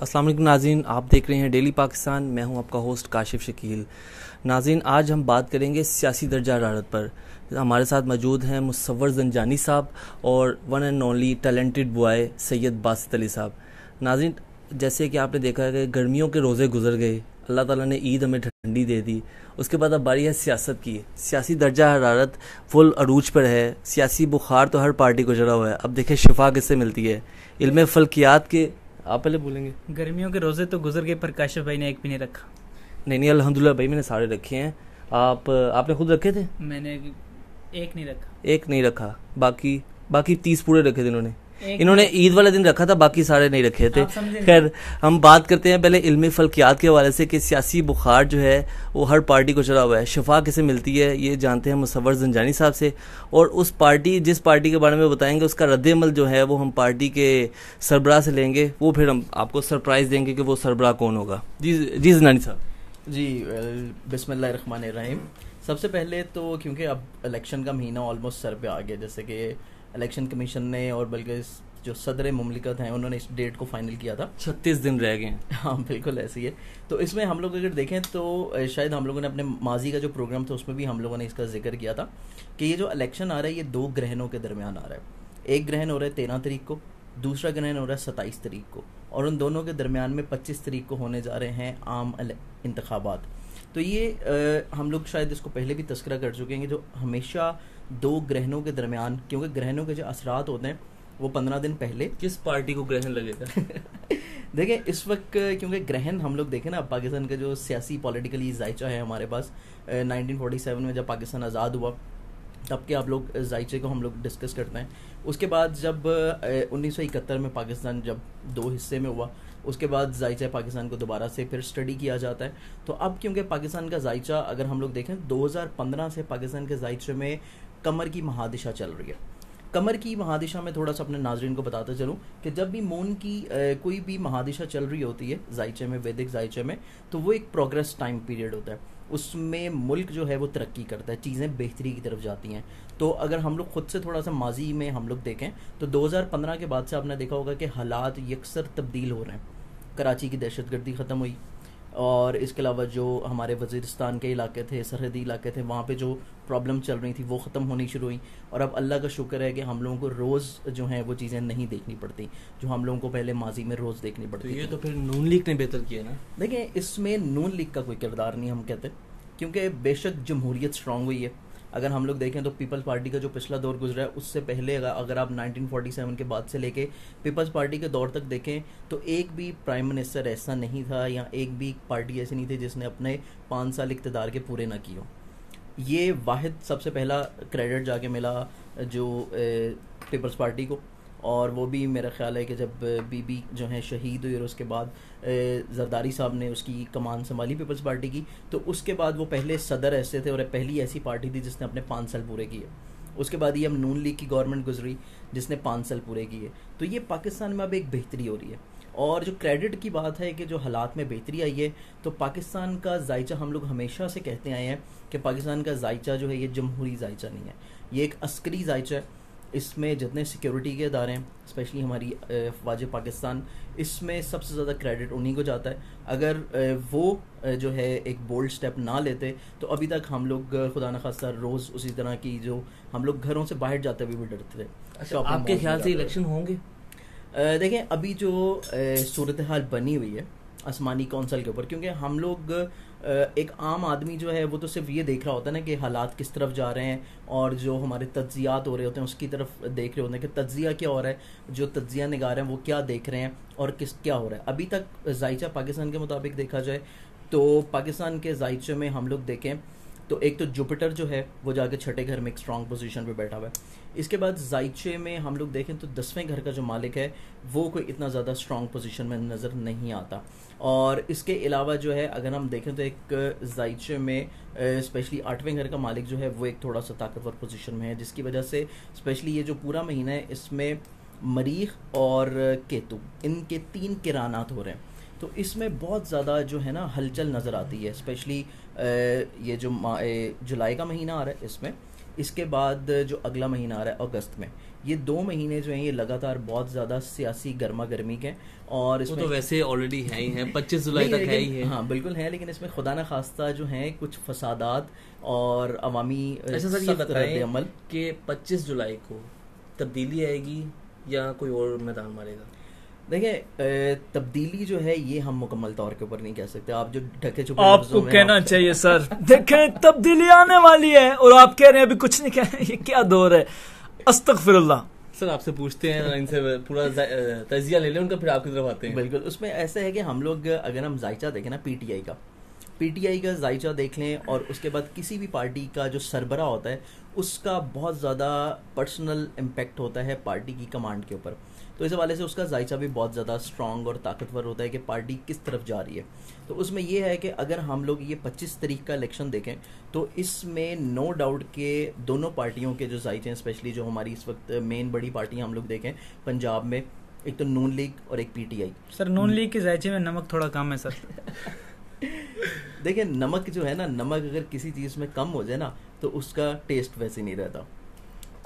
अस्सलाम वालेकुम नाज़रीन, आप देख रहे हैं डेली पाकिस्तान। मैं हूं आपका होस्ट काशिफ शकील। नाज़रीन, आज हम बात करेंगे सियासी दर्जा हरारत पर। हमारे साथ मौजूद हैं मुसव्वर ज़ंजानी साहब और one and only talented boy Syed Basit Ali साहब। नाज़रीन, जैसे कि आपने देखा है कि गर्मियों के रोज़े गुजर गए, अल्लाह ताला ने ईद हमें ठंडी दे दी। उसके बाद अब बारी है सियासत की। सियासी दर्जा हरारत फुल अरूज पर है। सियासी बुखार तो हर पार्टी को चढ़ा हुआ है। अब देखें शिफा किससे मिलती है। इल्म फल्कियात के आप पहले बोलेंगे। गर्मियों के रोजे तो गुजर गए पर काशिफ भाई ने एक भी नहीं रखा। नहीं, अल्हम्दुलिल्लाह भाई, मैंने सारे रखे हैं। आपने खुद रखे थे? मैंने एक नहीं रखा। एक नहीं रखा, बाकी 30 पूरे रखे थे इन्होंने। इन्होंने ईद वाले दिन रखा था, बाकी सारे नहीं रखे थे। खैर, हम बात करते हैं पहले इल्मी फल्कियात के हवाले से कि सियासी बुखार जो है वो हर पार्टी को चढ़ा हुआ है। शिफा किसे मिलती है ये जानते हैं मुसव्वर ज़ंजानी साहब से, और जिस पार्टी के बारे में बताएंगे उसका रद्द-ए-अमल जो है वो हम पार्टी के सरबराह से लेंगे। वो फिर हम आपको सरप्राइज़ देंगे कि वो सरबराह कौन होगा। जी ज़ंजानी साहब। जी, बिस्मिल्लाहिर्रहमानिर्रहीम। सबसे पहले तो क्योंकि अब इलेक्शन का महीना ऑलमोस्ट सर पे आ गया, जैसे कि इलेक्शन कमीशन ने और बल्कि जो सदर मुमलिकत हैं उन्होंने इस डेट को फाइनल किया था। 36 दिन रह गए हैं। हाँ, बिल्कुल ऐसे ही है। तो इसमें हम लोग अगर देखें तो शायद हम लोगों ने अपने माजी का जो प्रोग्राम था उसमें भी हम लोगों ने इसका जिक्र किया था कि ये जो इलेक्शन आ रहा है ये 2 ग्रहणों के दरमियान आ रहा है। एक ग्रहण हो रहा है 13 तारीख को, दूसरा ग्रहण हो रहा है 27 तारीख को, और उन दोनों के दरमियान में 25 तारीख को होने जा रहे हैं आम इंतखाबात। तो ये हम लोग शायद इसको पहले भी तस्करा कर चुके हैं कि जो हमेशा 2 ग्रहणों के दरमियान, क्योंकि ग्रहणों के जो असरात होते हैं वो 15 दिन पहले किस पार्टी को ग्रहण लगेगा? देखें, इस वक्त क्योंकि ग्रहण हम लोग देखें ना, पाकिस्तान का जो सियासी पॉलिटिकली जायचा है हमारे पास 1947 में जब पाकिस्तान आज़ाद हुआ तब के आप लोग जायचे को हम लोग डिस्कस करते हैं। उसके बाद जब 1971 में पाकिस्तान जब 2 हिस्से में हुआ, उसके बाद जायचा पाकिस्तान को दोबारा से फिर स्टडी किया जाता है। तो अब क्योंकि पाकिस्तान का जायचा अगर हम लोग देखें 2015 से पाकिस्तान के जायचे में कमर की महादिशा चल रही है। कमर की महादिशा में थोड़ा सा अपने नाजरीन को बताते चलूँ कि जब भी मून की कोई भी महादिशा चल रही होती है जायचे में, वैदिक जायचे में, तो वो एक प्रोग्रेस टाइम पीरियड होता है। उसमें मुल्क जो है वो तरक्की करता है, चीज़ें बेहतरी की तरफ जाती हैं। तो अगर हम लोग खुद से थोड़ा सा माजी में हम लोग देखें तो 2015 के बाद से आपने देखा होगा कि हालात यकसर तब्दील हो रहे हैं। कराची की दहशतगर्दी ख़त्म हुई, और इसके अलावा जो हमारे वज़ीरिस्तान के इलाके थे, सरहदी इलाके थे, वहाँ पे जो प्रॉब्लम चल रही थी वो ख़त्म होनी शुरू हुई। और अब अल्लाह का शुक्र है कि हम लोगों को रोज़ जो है वो चीज़ें नहीं देखनी पड़ती जो हम लोगों को पहले माजी में रोज़ देखनी पड़ती। तो ये तो फिर नून लीग ने बेहतर किया ना। देखिए, इसमें नून लीग का कोई किरदार नहीं हम कहते, क्योंकि बेशक जमहूरियत स्ट्रांग हुई है। अगर हम लोग देखें तो पीपल्स पार्टी का जो पिछला दौर गुजरा है उससे पहले अगर आप 1947 के बाद से लेके पीपल्स पार्टी के दौर तक देखें तो एक भी प्राइम मिनिस्टर ऐसा नहीं था या एक भी पार्टी ऐसी नहीं थी जिसने अपने 5 साल इक़्तिदार के पूरे ना किए हो। ये वाहिद सबसे पहला क्रेडिट जाके मिला जो पीपल्स पार्टी को, और वो भी मेरा ख्याल है कि जब बीबी जो है शहीद हुई और उसके बाद जरदारी साहब ने उसकी कमान संभाली पीपल्स पार्टी की, तो उसके बाद वो पहले सदर ऐसे थे और पहली ऐसी पार्टी थी जिसने अपने 5 साल पूरे किए। उसके बाद ये अब नून लीग की गवर्नमेंट गुजरी जिसने 5 साल पूरे किए। तो ये पाकिस्तान में अब एक बेहतरी हो रही है। और जो क्रेडिट की बात है कि जो हालात में बेहतरी आई है, तो पाकिस्तान का जायचा हम लोग हमेशा से कहते आए हैं कि पाकिस्तान का जायचा जो है ये जमहूरी जायचा नहीं है, ये एक अस्करी जायचा है। इसमें जितने सिक्योरिटी के इदारे हैं, स्पेशली हमारी फ़ौज पाकिस्तान, इसमें सबसे ज़्यादा क्रेडिट उन्हीं को जाता है। अगर वो जो है एक बोल्ड स्टेप ना लेते तो अभी तक हम लोग खुदा न खास्ता रोज़ उसी तरह की जो हम लोग घरों से बाहर जाते हुए भी डरते थे। अच्छा, आपके ख्याल से इलेक्शन होंगे? देखें, अभी जो सूरत हाल बनी हुई है आसमानी कौंसल के ऊपर, क्योंकि हम लोग एक आम आदमी जो है वो तो सिर्फ ये देख रहा होता है ना कि हालात किस तरफ जा रहे हैं, और जो हमारे तज्जियात हो रहे होते हैं उसकी तरफ देख रहे होते हैं कि तज्जिया क्या हो रहा है, जो तज्जिया निगार हैं वो क्या देख रहे हैं और क्या हो रहा है। अभी तक जायचा पाकिस्तान के मुताबिक देखा जाए तो पाकिस्तान के जायचे में हम लोग देखें तो एक तो जुपिटर जो है वो जाके 6ठे घर में एक स्ट्रॉन्ग पोजीशन पे बैठा हुआ है। इसके बाद जायचे में हम लोग देखें तो 10वें घर का जो मालिक है वो कोई इतना ज़्यादा स्ट्रॉन्ग पोजीशन में नज़र नहीं आता। और इसके अलावा जो है अगर हम देखें तो एक जायचे में स्पेशली 8वें घर का मालिक जो है वो एक थोड़ा सा ताकतवर पोजीशन में है, जिसकी वजह से स्पेशली ये जो पूरा महीना है इसमें मरीख और केतु इनके 3 किरानात हो रहे हैं। तो इसमें बहुत ज़्यादा जो है ना हलचल नज़र आती है, स्पेशली ये जो जुलाई का महीना आ रहा है इसमें, इसके बाद जो अगला महीना आ रहा है अगस्त में, ये 2 महीने जो हैं ये लगातार बहुत ज़्यादा सियासी गर्मा गर्मी के हैं, और वो इसमें तो वैसे ऑलरेडी है ही है, 25 जुलाई नहीं, तक है ही लेकिन है। हाँ बिल्कुल है, लेकिन इसमें खुदा न खास्ता जो हैं कुछ फसादात और अवामी अच्छा सर, ये सख्त बताएं रद्द-ए-अमल। कि 25 जुलाई को तब्दीली आएगी या कोई और मैदान मारेगा? देखिए तब्दीली जो है ये हम मुकम्मल तौर के ऊपर नहीं कह सकते। आप जो ढके छुपे आपको लफ्ज़ों में कहना आप- चाहिए सर, देखें तब्दीली आने वाली है और आप कह रहे हैं अभी कुछ नहीं कह रहे, ये क्या दौर है, अस्तगफिरुल्लाह। सर आपसे पूछते हैं, इनसे पूरा तजिया ले लें उनका, फिर आपकी तरफ आते हैं। बिल्कुल, उसमें ऐसा है कि हम लोग अगर हम जायचा देखें ना पीटीआई का जायचा देख लें, और उसके बाद किसी भी पार्टी का जो सरबरा होता है उसका बहुत ज़्यादा पर्सनल इम्पेक्ट होता है पार्टी की कमांड के ऊपर। तो इस हवाले से उसका जायचा भी बहुत ज़्यादा स्ट्रॉन्ग और ताकतवर होता है कि पार्टी किस तरफ जा रही है। तो उसमें यह है कि अगर हम लोग ये 25 तारीख का इलेक्शन देखें तो इसमें नो डाउट के दोनों पार्टियों के जो जायचे हैं, स्पेशली जो हमारी इस वक्त मेन बड़ी पार्टियां हम लोग देखें पंजाब में, एक तो नून लीग और एक पीटीआई। सर नून लीग के जायचे में नमक थोड़ा कम है सर। देखिए नमक जो है ना, नमक अगर किसी चीज़ में कम हो जाए ना तो उसका टेस्ट वैसे नहीं रहता।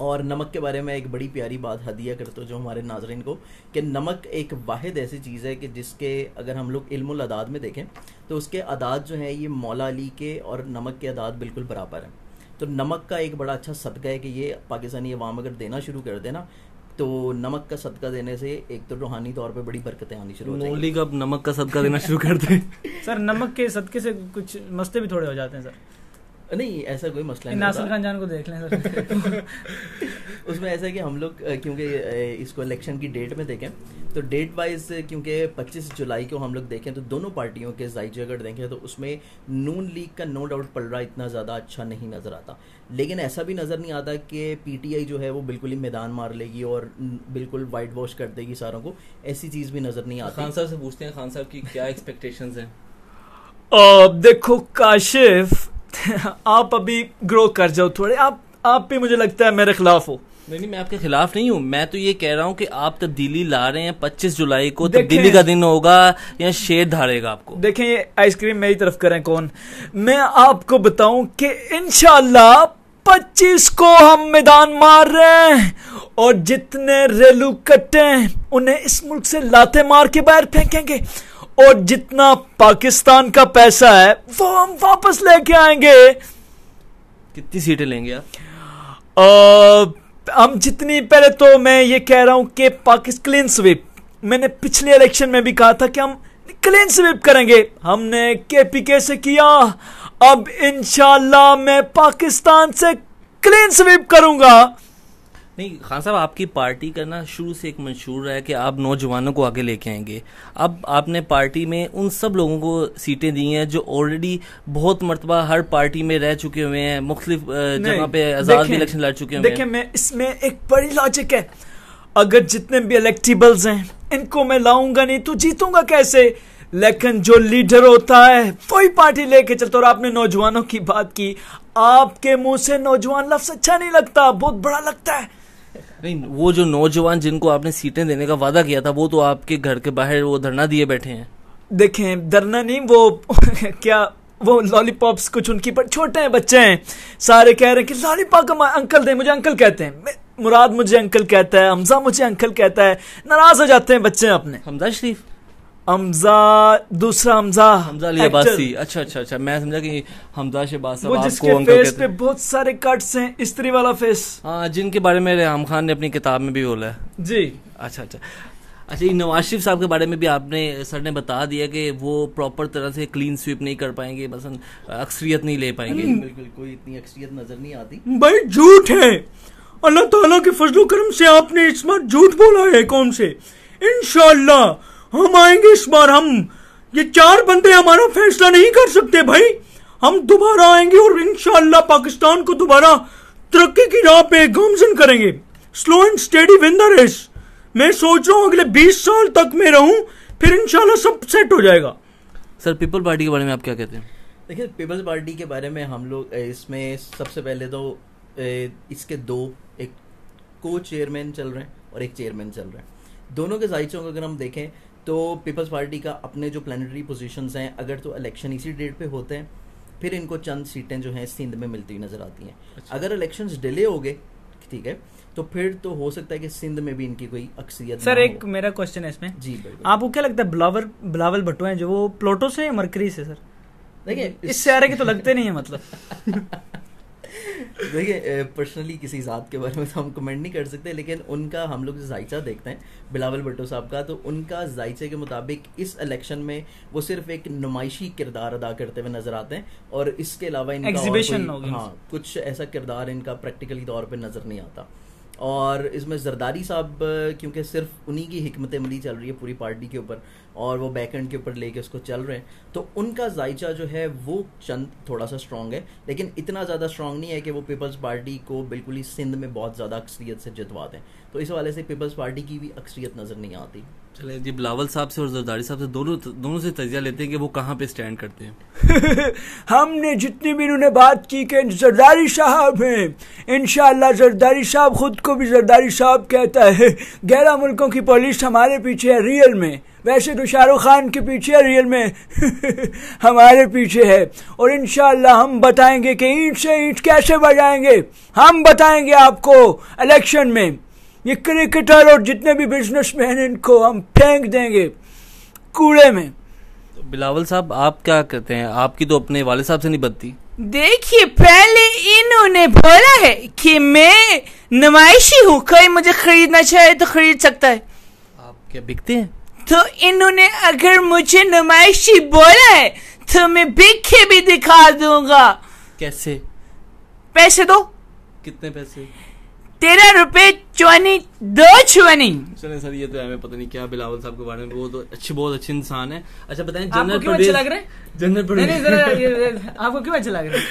और नमक के बारे में एक बड़ी प्यारी बात हदिया करते हो जो हमारे नाजरीन को, कि नमक एक वाहिद ऐसी चीज़ है कि जिसके अगर हम लोग इल्मुल अदाद में देखें तो उसके अदाद जो है ये मौला अली के और नमक के अदाद बिल्कुल बराबर हैं। तो नमक का एक बड़ा अच्छा सदका है कि ये पाकिस्तानी अवाम अगर देना शुरू कर देना तो नमक का सदका देने से एक तो रूहानी तौर पे बड़ी बरकतें आनी शुरू हो नून जाएंगी। लीग अब नमक का सदका देना शुरू कर दे। सर नमक के सदके से कुछ मसले भी थोड़े हो जाते हैं सर। नहीं ऐसा कोई मसला नहीं नासिर होता। खान जान को देख लें सर। उसमें ऐसा है कि हम लोग क्योंकि इसको इलेक्शन की डेट में देखें तो डेट वाइज क्योंकि 25 जुलाई को हम लोग देखें तो दोनों पार्टियों के जायचे अगर देखें तो उसमें नून लीग का नो डाउट पलड़ा इतना ज़्यादा अच्छा नहीं नज़र आता, लेकिन ऐसा भी नज़र नहीं आता कि पीटीआई जो है वो बिल्कुल ही मैदान मार लेगी और बिल्कुल वाइट वॉश कर देगी सारों को, ऐसी चीज़ भी नज़र नहीं आती। खान साहब से पूछते हैं, खान साहब की क्या एक्सपेक्टेशंस हैं? देखो काशिफ, आप अभी ग्रो कर जाओ थोड़े, आप भी मुझे लगता है मेरे खिलाफ हो। नहीं, मैं आपके खिलाफ नहीं हूँ, मैं तो ये कह रहा हूँ कि आप तब्दीली ला रहे हैं। 25 जुलाई को देखें- तब्दीली का दिन होगा या शेर धारेगा आपको? देखें ये आइसक्रीम मेरी तरफ करें कौन, मैं आपको बताऊं कि इंशाल्लाह 25 को हम मैदान मार रहे हैं और जितने रेलू कट्टे हैं उन्हें इस मुल्क से लाते मार के बाहर फेंकेंगे और जितना पाकिस्तान का पैसा है वो हम वापस लेके आएंगे। कितनी सीटें लेंगे आप? हम जितनी, पहले तो मैं ये कह रहा हूं कि पाकिस्तान क्लीन स्वीप, मैंने पिछले इलेक्शन में भी कहा था कि हम क्लीन स्वीप करेंगे, हमने केपीके से किया, अब इंशाल्लाह मैं पाकिस्तान से क्लीन स्वीप करूंगा। नहीं खान साहब, आपकी पार्टी का ना शुरू से एक मंशूर है कि आप नौजवानों को आगे लेके आएंगे। अब आपने पार्टी में उन सब लोगों को सीटें दी हैं जो ऑलरेडी बहुत मर्तबा हर पार्टी में रह चुके हुए हैं, मुख्तलिफ जगह पे आजाद भी इलेक्शन लड़ चुके हुए देखिए हैं। मैं इसमें एक बड़ी लॉजिक है, अगर जितने भी इलेक्टेबल्स हैं इनको मैं लाऊंगा नहीं तो जीतूंगा कैसे, लेकिन जो लीडर होता है वही पार्टी लेके चलता। और आपने नौजवानों की बात की, आपके मुंह से नौजवान लफ्ज अच्छा नहीं लगता, बहुत बड़ा लगता है। नहीं, वो जो नौजवान जिनको आपने सीटें देने का वादा किया था वो तो आपके घर के बाहर वो धरना दिए बैठे हैं। देखें डरना नहीं, वो क्या वो लॉलीपॉप्स कुछ उनकी पर छोटे हैं, बच्चे हैं, सारे कह रहे हैं कि लॉलीपॉप अंकल दे, मुझे अंकल कहते हैं, मुराद मुझे अंकल कहता है, हमजा मुझे अंकल कहता है, नाराज हो जाते हैं बच्चे अपने। हमजा शरीफ? हमजा दूसरा हमजा अली अब्बासी। अच्छा, मैं समझा कि हमजा शहबाज साहब वो आपको जिसके अंकल फेस कहते पे हैं। बहुत सारे कट्स हैं, इस्त्री वाला फेस। हाँ, जिनके बारे में रेहाम खान ने अपनी किताब में भी बोला है। जी अच्छा, ये नवाज शरीफ साहब के बारे में भी आपने सर ने बता दिया कि वो प्रॉपर तरह से क्लीन स्वीप नहीं कर पाएंगे, बस अक्सरियत नहीं ले पाएंगे। बिल्कुल कोई इतनी अक्सरियत नजर नहीं आती। भाई झूठ है, अल्लाह ताला के फजलो करम से आपने इस बार झूठ बोला है कौन से। इंशाअल्लाह हम आएंगे इस बार, हम ये 4 बंदे हमारा फैसला नहीं कर सकते भाई, हम दोबारा आएंगे और इंशाअल्लाह पाकिस्तान को दोबारा तरक्की की राह पे गामजन करेंगे। Slow and steady win the race. मैं सोच रहा हूँ अगले 20 साल तक मैं रहूं, फिर इंशाल्लाह सब सेट हो जाएगा। सर पीपल पार्टी के बारे में आप क्या कहते हैं? देखिए पीपल्स पार्टी के बारे में हम लोग इसमें सबसे पहले तो इसके 2 एक को चेयरमैन चल रहे हैं और एक चेयरमैन चल रहे हैं। दोनों के जायचों को अगर हम देखें तो पीपल्स पार्टी का अपने जो प्लानिटरी पोजीशंस हैं, अगर तो इलेक्शन इसी डेट पे होते हैं फिर इनको चंद सीटें जो हैं सिंध में मिलती हुई नजर आती हैं। अगर इलेक्शंस डिले हो गए, ठीक है, तो फिर तो हो सकता है कि सिंध में भी इनकी कोई अक्सरियत सर ना एक हो। मेरा क्वेश्चन है इसमें, जी बिल्कुल। आपको क्या लगता है बिलावल भुट्टो हैं जो वो प्लूटो से या मरकरी से सर? देखिए इस सियारे के तो लगते नहीं है मतलब। देखिए पर्सनली किसी ज़ात के बारे में तो हम कमेंट नहीं कर सकते, लेकिन उनका हम लोग जो जायचा देखते हैं बिलावल भुट्टो साहब का, तो उनका जायचे के मुताबिक इस इलेक्शन में वो सिर्फ एक नुमाइशी किरदार अदा करते हुए नजर आते हैं, और इसके अलावा इनका और Exhibition कोई- होगी। हाँ, कुछ ऐसा किरदार इनका प्रैक्टिकली तौर पे नजर नहीं आता। और इसमें जरदारी साहब क्योंकि सिर्फ उन्हीं की हिकमत अमली चल रही है पूरी पार्टी के ऊपर, और वो बैक एंड के ऊपर लेके उसको चल रहे हैं, तो उनका जायचा जो है वो चंद थोड़ा सा स्ट्रांग है, लेकिन इतना ज़्यादा स्ट्रांग नहीं है कि वो पीपल्स पार्टी को बिल्कुल ही सिंध में बहुत ज़्यादा अक्सरियत से जितवा दें। तो इस हवाले से पीपल्स पार्टी की भी अक्सरियत नज़र नहीं आती। चले जी, बिलावल साहब से और जरदारी साहब से दोनों से तजिया लेते हैं कि वो कहाँ पे स्टैंड करते हैं। हमने जितनी भी इन्होंने बात की कि जरदारी साहब हैं, इंशाअल्लाह जरदारी साहब खुद को भी जरदारी साहब कहता है। 11 मुल्कों की पुलिस हमारे पीछे है रियल में, वैसे तो शाहरुख खान के पीछे है, रियल में हमारे पीछे है। और इंशाअल्लाह हम बताएंगे कि ईंट से ईंट कैसे बजाएंगे, हम बताएंगे आपको इलेक्शन में। ये क्रिकेटर और जितने भी बिजनेसमैन इनको हम फेंक देंगे कूड़े में। तो बिलावल साहब आप क्या करते हैं? आपकी तो अपने वाले साहब से नहीं बनती। देखिए, पहले इन्होंने बोला है कि मैं नुमाइशी हूँ, कोई मुझे खरीदना चाहे तो खरीद सकता है। आप क्या बिकते हैं? तो इन्होंने अगर मुझे नुमाइशी बोला है तो मैं बिक के भी दिखा दूंगा। कैसे? पैसे दो। कितने पैसे? 13 रुपए 2 चले सर, ये तो हमें पता नहीं क्या बिलावल साहब के बारे में, वो तो बहुत अच्छे इंसान है। अच्छा बताएं, आपको जनरल क्यों अच्छे लग रहे हैं? जनरल नहीं नहीं जरा आपको क्यों अच्छे लग रहे हैं?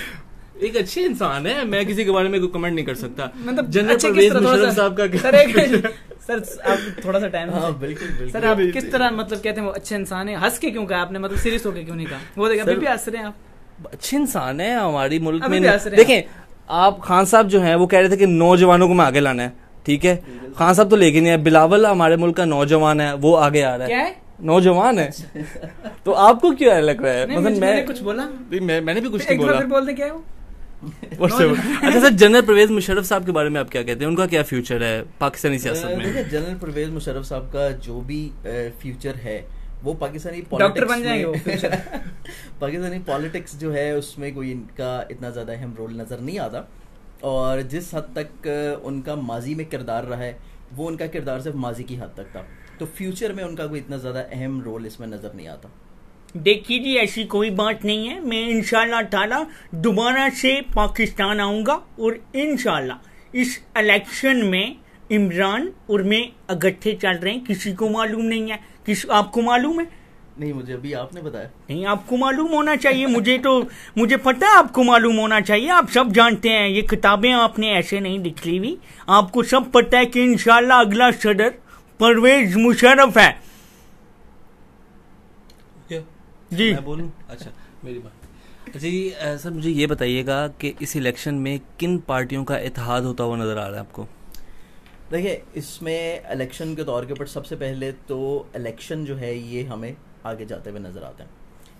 एक अच्छे इंसान है, मैं किसी के बारे में कोई कमेंट नहीं कर सकता। मतलब जनरल अच्छे किस परवेज तरह? थोड़ा मुशर्रफ सा- साहब का सर एक सर आप थोड़ा सा टाइम हाँ बिल्कुल बिल्कुल। सर आप किस तरह मतलब कहते हैं वो अच्छे इंसान है? हंस के क्यों कहा आपने, मतलब सीरियस होके क्यों नहीं कहा? वो देखिए अभी सर- भी हंस रहे हैं आप। अच्छे इंसान है हमारी मुल्क अभी में। भी हंस रहे हैं देखें, आप खान साहब जो हैं वो कह रहे थे कि नौजवानों को मैं आगे लाना है, ठीक है। खान साहब तो लेके नहीं है। बिलावल हमारे मुल्क का नौजवान है, वो आगे आ रहा क्या है, है? नौजवान है। तो आपको क्यों लग रहा है? नहीं, मतलब मैंने कुछ बोला? मैंने भी कुछ एक नहीं बार बोला। फिर बोल दे, क्या है वो? अच्छा सर, जनरल परवेज मुशर्रफ साहब के बारे में आप क्या कहते हैं? उनका क्या फ्यूचर है पाकिस्तानी सियासत में? देखिए जनरल परवेज मुशर्रफ साहब का जो भी फ्यूचर है वो पाकिस्तानी डॉक्टर पॉलिटिक्स बन जाएंगे वो फ्यूचर। पाकिस्तानी पॉलिटिक्स जो है उसमें कोई इनका इतना ज़्यादा अहम रोल नज़र नहीं आता, और जिस हद तक उनका माजी में किरदार रहा है वो उनका किरदार सिर्फ माजी की हद तक था, तो फ्यूचर में उनका कोई इतना ज़्यादा अहम रोल इसमें नज़र नहीं आता। देखिए जी, ऐसी कोई बात नहीं है। मैं इंशाल्लाह ताला दोबारा से पाकिस्तान आऊंगा और इंशाल्लाह इस इलेक्शन में इमरान और मैं इकट्ठे चल रहे हैं, किसी को मालूम नहीं है। आपको मालूम है? नहीं, मुझे अभी आपने बताया। नहीं, आपको मालूम होना चाहिए। मुझे पता है आपको मालूम होना चाहिए। आप सब जानते हैं, ये किताबें आपने ऐसे नहीं लिख ली हुई। आपको सब पता है कि इंशाल्लाह अगला सदर परवेज मुशर्रफ है। जी मैं बोलूं? अच्छा मेरी बात। अच्छा जी, सर मुझे ये बताइएगा कि इस इलेक्शन में किन पार्टियों का इत्तेहाद होता हुआ नजर आ रहा है आपको? देखिए इसमें इलेक्शन के तौर के ऊपर सबसे पहले तो इलेक्शन जो है ये हमें आगे जाते हुए नज़र आते हैं,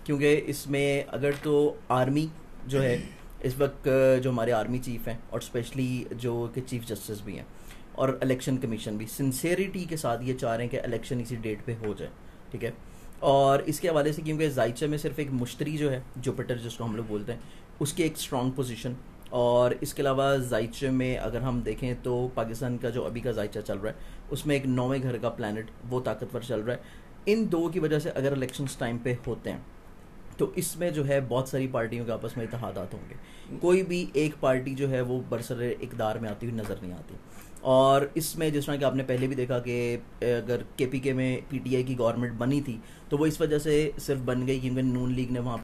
क्योंकि इसमें अगर तो आर्मी जो है इस वक्त जो हमारे आर्मी चीफ हैं और स्पेशली जो कि चीफ जस्टिस भी हैं और इलेक्शन कमीशन भी सिंसेरिटी के साथ ये चाह रहे हैं कि इलेक्शन इसी डेट पे हो जाए, ठीक है। और इसके हवाले से क्योंकि जायचे में सिर्फ एक मुश्तरी जो है जुपिटर जिसको हम लोग बोलते हैं उसकी एक स्ट्रॉन्ग पोजीशन, और इसके अलावा जायचे में अगर हम देखें तो पाकिस्तान का जो अभी का जायचा चल रहा है उसमें एक 9वें घर का प्लैनेट वो ताकतवर चल रहा है। इन दो की वजह से अगर इलेक्शंस टाइम पे होते हैं तो इसमें जो है बहुत सारी पार्टियों के आपस में इत्तेहादात होंगे, कोई भी एक पार्टी जो है वो बरसरे इक़दार में आती हुई नज़र नहीं आती। और इसमें जिस तरह कि आपने पहले भी देखा कि अगर केपीके में पीटीआई की गवर्नमेंट बनी थी तो वो इस वजह से सिर्फ बन गई क्योंकि नून लीग ने वहाँ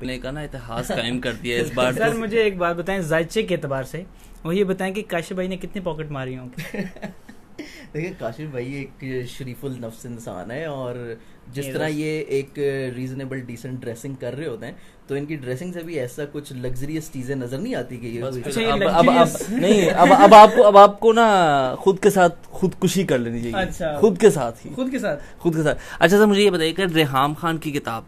ने का ना इतिहास कायम कर दिया इस बार। सर मुझे एक बात बताएं जायचे के एतबार से, और ये बताएं कि काशिफ भाई ने कितनी पॉकेट मारी होंगी। देखिए काशिफ भाई एक शरीफुल नफ्स इंसान है, और जिस तरह ये एक रीजनेबल डिसेंट ड्रेसिंग कर रहे होते हैं, तो इनकी ड्रेसिंग से भी ऐसा कुछ लग्जरियस चीजें नजर नहीं आती कि ये अच्छा, ये अब आपको ना खुद के साथ खुदकुशी कर लेनी चाहिए। अच्छा, खुद के साथ ही खुद के साथ। अच्छा सर मुझे ये बताइए कि रेहाम खान की किताब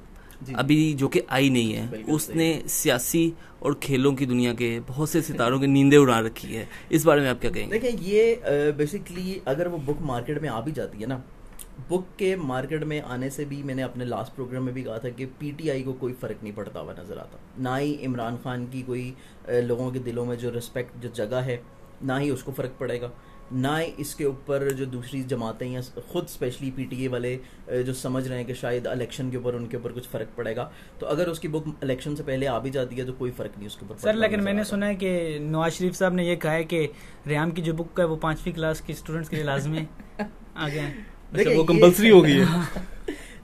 अभी जो कि आई नहीं है, उसने सियासी और खेलों की दुनिया के बहुत से सितारों की नींदें उड़ा रखी है, इस बारे में आप क्या कहेंगे? देखिए ये बेसिकली अगर वो बुक मार्केट में आ भी जाती है ना, बुक के मार्केट में आने से भी मैंने अपने लास्ट प्रोग्राम में भी कहा था कि पीटीआई को कोई फ़र्क नहीं पड़ता हुआ नज़र आता, ना ही इमरान खान की कोई लोगों के दिलों में जो रिस्पेक्ट जो जगह है, ना ही उसको फ़र्क पड़ेगा, ना ही इसके ऊपर जो दूसरी जमातें या खुद स्पेशली पीटीए वाले जो समझ रहे हैं कि शायद इलेक्शन के ऊपर उनके ऊपर कुछ फ़र्क पड़ेगा। तो अगर उसकी बुक इलेक्शन से पहले आ भी जाती है तो कोई फ़र्क नहीं उसके ऊपर। सर लेकिन मैंने सुना है कि नवाज शरीफ साहब ने ये कहा है कि रेहाम की जो बुक है वो 5वीं क्लास की स्टूडेंट्स के लिए लाजमी है। आगे अच्छा, वो कंपलसरी हो गई है।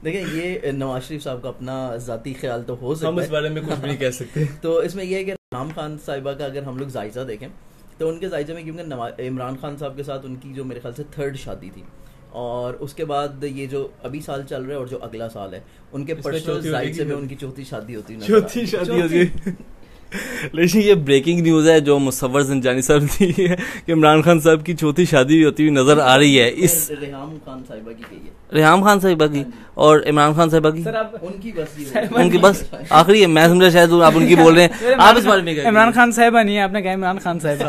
देखिए ये नवाज शरीफ साहब का अपना ज़ाती ख्याल तो हो सकता है, हम इस बारे में कुछ भी नहीं कह सकते। तो इसमें यह है कि रेहाम खान साहिबा का अगर हम लोग जायज़ा देखें तो उनके जायजे में, क्योंकि इमरान खान साहब के साथ उनकी जो मेरे ख्याल से 3rd शादी थी, और उसके बाद ये जो अभी साल चल रहा है और जो अगला साल है, उनके पर्सनल जायजे में उनकी चौथी शादी होती है। चौथी शादी होती है। लेकिन ये ब्रेकिंग न्यूज़ है जो मुसव्वर ज़ंजानी साहब दी है कि इमरान खान साहब की चौथी शादी होती हुई नजर आ रही है। इस रेहाम खान साहिबा की कही है, रेहाम खान साहिबा की और इमरान खान साहिबा की, सर आप उनकी बस आखिरी है। मैं समझा शायद आप उनकी बोल रहे हैं, आप इस बारे में क्या? इमरान खान साहिबा नहीं है, आपने कहा इमरान खान साहिबा।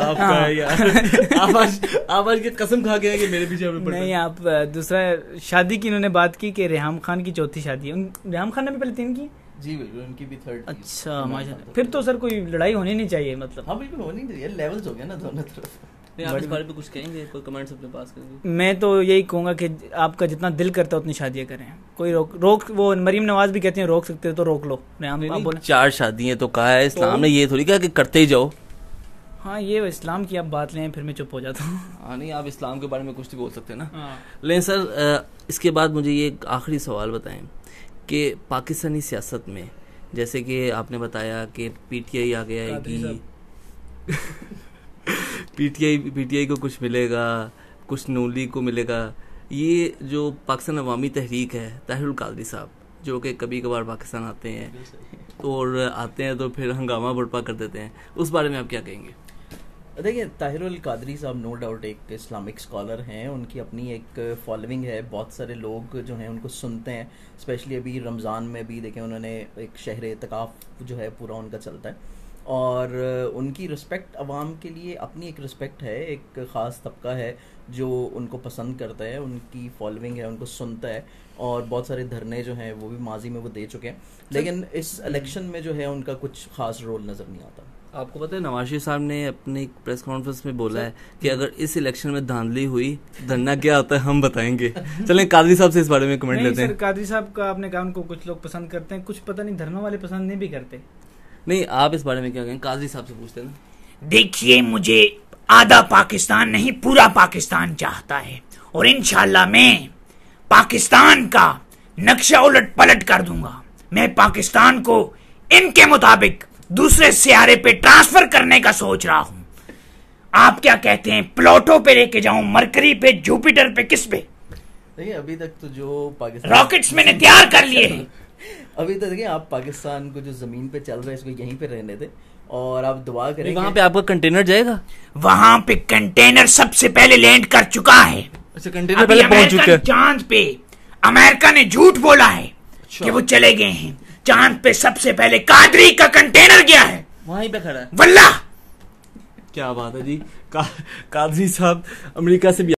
आप की कसम खा गया कि मेरे पीछे नहीं, आप दूसरा शादी की उन्होंने बात की कि रेहाम खान की चौथी शादी है। रेहाम खान ने भी पहले 3 की। जी बिल्कुल, उनकी भी 3rd। अच्छा माशाल्लाह, फिर तो सर कोई लड़ाई होनी नहीं चाहिए, मतलब। हाँ बिल्कुल होनी चाहिए, लेवल्स हो गया ना दोनों तरफ। आप इस बारे में कुछ कहेंगे? कोई कमेंट्स अपने पास करेंगे? मैं तो यही कहूंगा कि आपका जितना दिल करता है उतनी शादियां करें, कोई रोक वो मरीम नवाज भी कहते हैं रोक सकते हो तो रोक लो। आप बोले 4 शादियां तो कहा है इस्लाम ने, ये थोड़ी कहा कि करते ही जाओ। हाँ ये इस्लाम की आप बात लें, फिर मैं चुप हो जाता हूँ। हाँ नहीं, आप इस्लाम के बारे में कुछ नहीं बोल सकते ना। लेकिन सर इसके बाद मुझे ये एक आखिरी सवाल बताएं कि पाकिस्तानी सियासत में, जैसे कि आपने बताया कि पीटीआई आ गया है कि पीटीआई को कुछ मिलेगा, कुछ नून लीग को मिलेगा। ये जो पाकिस्तान अवामी तहरीक है, ताहिरुल कादरी साहब जो कि कभी कभार पाकिस्तान आते हैं तो फिर हंगामा बर्पा कर देते हैं, उस बारे में आप क्या कहेंगे? देखिए ताहिरुल कादरी साहब नो डाउट एक इस्लामिक स्कॉलर हैं, उनकी अपनी एक फॉलोइंग है, बहुत सारे लोग जो हैं उनको सुनते हैं। स्पेशली अभी रमज़ान में भी देखें उन्होंने एक शहर एतकाफ़ जो है पूरा उनका चलता है, और उनकी रिस्पेक्ट अवाम के लिए अपनी एक रिस्पेक्ट है, एक ख़ास तबका है जो उनको पसंद करता है, उनकी फॉलोइंग है, उनको सुनता है, और बहुत सारे धरने जो हैं वो भी माजी में वो दे चुके हैं। लेकिन इस इलेक्शन में जो है उनका कुछ ख़ास रोल नज़र नहीं आता। आपको पता है नवाज शरीफ साहब ने अपनी प्रेस कॉन्फ्रेंस में बोला है कि अगर इस इलेक्शन में धांधली हुई, धरना क्या होता है हम बताएंगे। चलें कादरी साहब से इस बारे में कमेंट लेते हैं। कादरी साहब का आपने कहा उनको कुछ लोग पसंद करते हैं, कुछ पता नहीं धरना वाले पसंद नहीं भी करते। नहीं, आप इस बारे में क्या कहेंगे? कादरी साहब से पूछते हैं ना। देखिए मुझे आधा पाकिस्तान नहीं पूरा पाकिस्तान चाहता है, और इंशाल्लाह मैं पाकिस्तान का नक्शा उलट पलट कर दूंगा। मैं पाकिस्तान को इनके मुताबिक दूसरे सियारे पे ट्रांसफर करने का सोच रहा हूं। आप क्या कहते हैं, प्लूटो पे लेके जाऊं, मरकरी पे, जुपिटर पे, किस पे? देखिए अभी तक तो जो पाकिस्तान रॉकेट्स मैंने तैयार कर लिए हैं। अभी तो देखिए आप पाकिस्तान को जो जमीन पे चल रहा है इसको यहीं पे रहने दे, और आप दुआ करें। वहाँ पे आपका कंटेनर जाएगा? वहां पे कंटेनर सबसे पहले लैंड कर चुका है। अच्छा, कंटेनर पहले पहुंच चुका है। चांद पे अमेरिका ने झूठ बोला है कि वो चले गए हैं। चांद पे सबसे पहले कादरी का कंटेनर गया है, वहीं पे खड़ा है। वल्लाह क्या बात है जी। कादरी साहब अमेरिका से भी